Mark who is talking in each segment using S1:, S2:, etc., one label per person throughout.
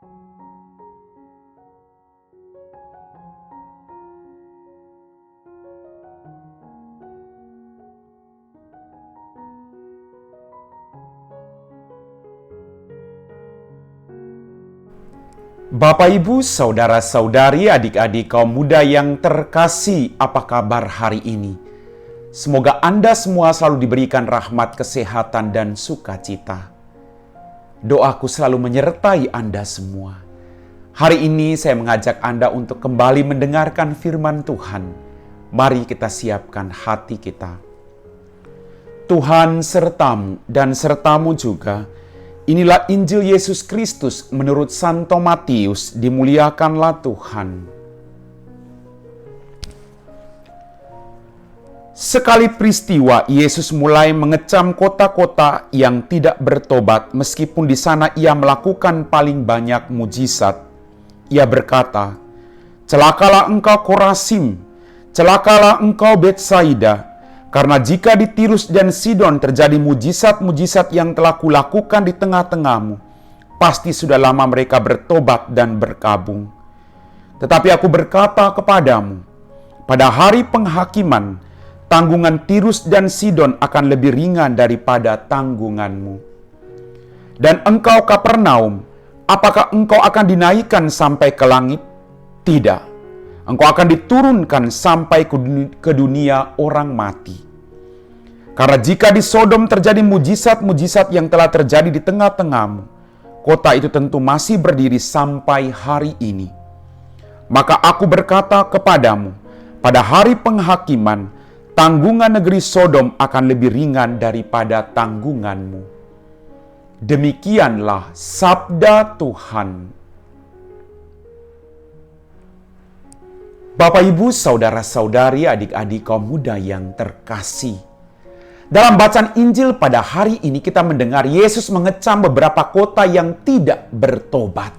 S1: Bapak, Ibu, saudara-saudari, adik-adik kaum muda yang terkasih, apa kabar hari ini? Semoga Anda semua selalu diberikan rahmat, kesehatan, dan sukacita. Doaku selalu menyertai Anda semua. Hari ini saya mengajak Anda untuk kembali mendengarkan firman Tuhan. Mari kita siapkan hati kita. Tuhan sertamu dan sertamu juga. Inilah Injil Yesus Kristus menurut Santo Matius, dimuliakanlah Tuhan. Sekali peristiwa, Yesus mulai mengecam kota-kota yang tidak bertobat meskipun di sana ia melakukan paling banyak mujizat. Ia berkata, "Celakalah engkau Korazim, celakalah engkau Betsaida. Karena jika di Tirus dan Sidon terjadi mujizat-mujizat yang telah kulakukan di tengah-tengahmu, pasti sudah lama mereka bertobat dan berkabung. Tetapi aku berkata kepadamu, pada hari penghakiman, tanggungan Tirus dan Sidon akan lebih ringan daripada tanggunganmu. Dan engkau Kapernaum, apakah engkau akan dinaikkan sampai ke langit? Tidak. Engkau akan diturunkan sampai ke dunia orang mati. Karena jika di Sodom terjadi mujizat-mujizat yang telah terjadi di tengah-tengahmu, kota itu tentu masih berdiri sampai hari ini. Maka aku berkata kepadamu, pada hari penghakiman, tanggungan negeri Sodom akan lebih ringan daripada tanggunganmu." Demikianlah sabda Tuhan. Bapak, Ibu, saudara-saudari, adik-adik kaum muda yang terkasih. Dalam bacaan Injil pada hari ini kita mendengar Yesus mengecam beberapa kota yang tidak bertobat.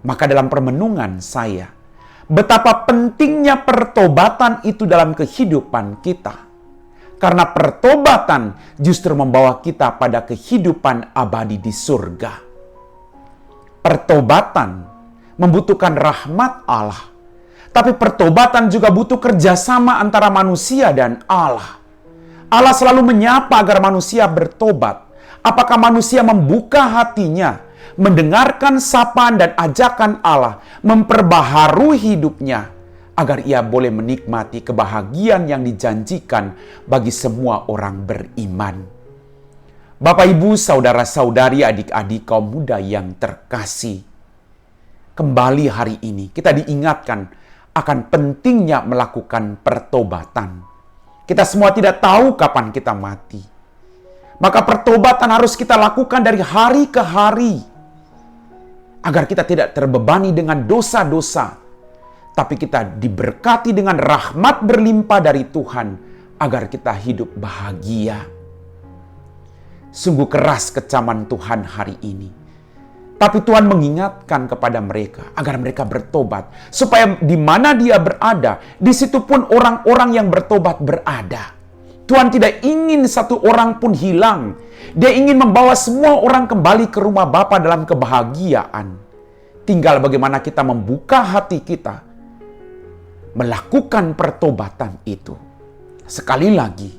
S1: Maka dalam permenungan saya, betapa pentingnya pertobatan itu dalam kehidupan kita. Karena pertobatan justru membawa kita pada kehidupan abadi di surga. Pertobatan membutuhkan rahmat Allah. Tapi pertobatan juga butuh kerjasama antara manusia dan Allah. Allah selalu menyapa agar manusia bertobat. Apakah manusia membuka hatinya, mendengarkan sapaan dan ajakan Allah, memperbaharui hidupnya, agar ia boleh menikmati kebahagiaan yang dijanjikan bagi semua orang beriman. Bapak, Ibu, saudara-saudari, adik-adik kaum muda yang terkasih, kembali hari ini kita diingatkan akan pentingnya melakukan pertobatan. Kita semua tidak tahu kapan kita mati. Maka pertobatan harus kita lakukan dari hari ke hari. Agar kita tidak terbebani dengan dosa-dosa. Tapi kita diberkati dengan rahmat berlimpah dari Tuhan. Agar kita hidup bahagia. Sungguh keras kecaman Tuhan hari ini. Tapi Tuhan mengingatkan kepada mereka agar mereka bertobat. Supaya di mana dia berada, di situ pun orang-orang yang bertobat berada. Tuhan tidak ingin satu orang pun hilang. Dia ingin membawa semua orang kembali ke rumah Bapa dalam kebahagiaan. Tinggal bagaimana kita membuka hati kita, melakukan pertobatan itu. Sekali lagi,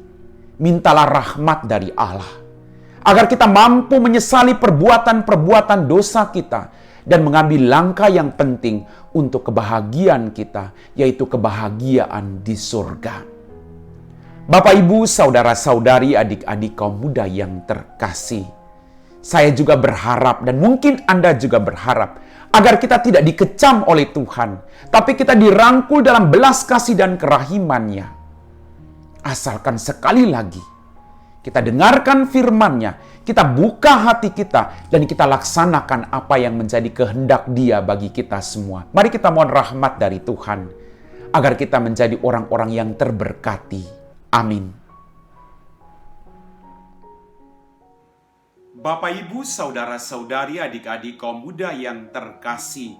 S1: mintalah rahmat dari Allah. Agar kita mampu menyesali perbuatan-perbuatan dosa kita dan mengambil langkah yang penting untuk kebahagiaan kita, yaitu kebahagiaan di surga. Bapak, Ibu, saudara-saudari, adik-adik kaum muda yang terkasih, saya juga berharap dan mungkin Anda juga berharap agar kita tidak dikecam oleh Tuhan, tapi kita dirangkul dalam belas kasih dan kerahimannya. Asalkan sekali lagi kita dengarkan firman-Nya, kita buka hati kita, dan kita laksanakan apa yang menjadi kehendak Dia bagi kita semua. Mari kita mohon rahmat dari Tuhan, agar kita menjadi orang-orang yang terberkati. Amin. Bapak, Ibu, saudara-saudari, adik-adik kaum muda yang terkasih,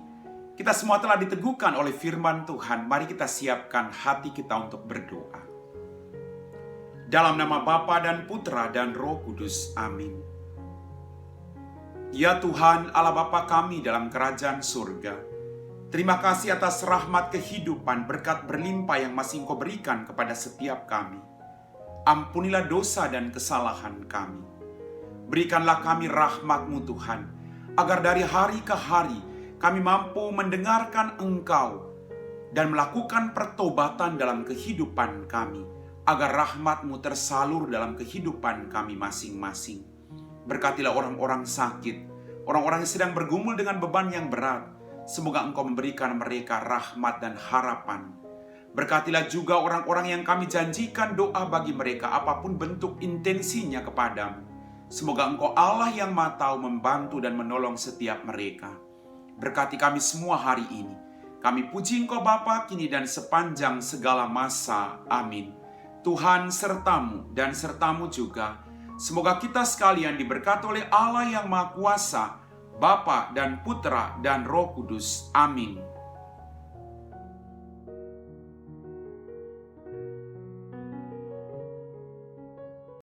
S1: kita semua telah diteguhkan oleh firman Tuhan. Mari kita siapkan hati kita untuk berdoa. Dalam nama Bapa dan Putra dan Roh Kudus. Amin. Ya Tuhan Allah Bapa kami dalam kerajaan surga, terima kasih atas rahmat kehidupan berkat berlimpah yang masih Engkau berikan kepada setiap kami. Ampunilah dosa dan kesalahan kami. Berikanlah kami rahmat-Mu Tuhan, agar dari hari ke hari kami mampu mendengarkan Engkau dan melakukan pertobatan dalam kehidupan kami, agar rahmat-Mu tersalur dalam kehidupan kami masing-masing. Berkatilah orang-orang sakit, orang-orang yang sedang bergumul dengan beban yang berat. Semoga Engkau memberikan mereka rahmat dan harapan. Berkatilah juga orang-orang yang kami janjikan doa bagi mereka, apapun bentuk intensinya kepadamu. Semoga Engkau Allah yang Maha Tahu membantu dan menolong setiap mereka. Berkati kami semua hari ini. Kami puji Engkau Bapa kini dan sepanjang segala masa. Amin. Tuhan sertamu dan sertamu juga. Semoga kita sekalian diberkati oleh Allah yang Maha Kuasa, Bapa dan Putra dan Roh Kudus. Amin.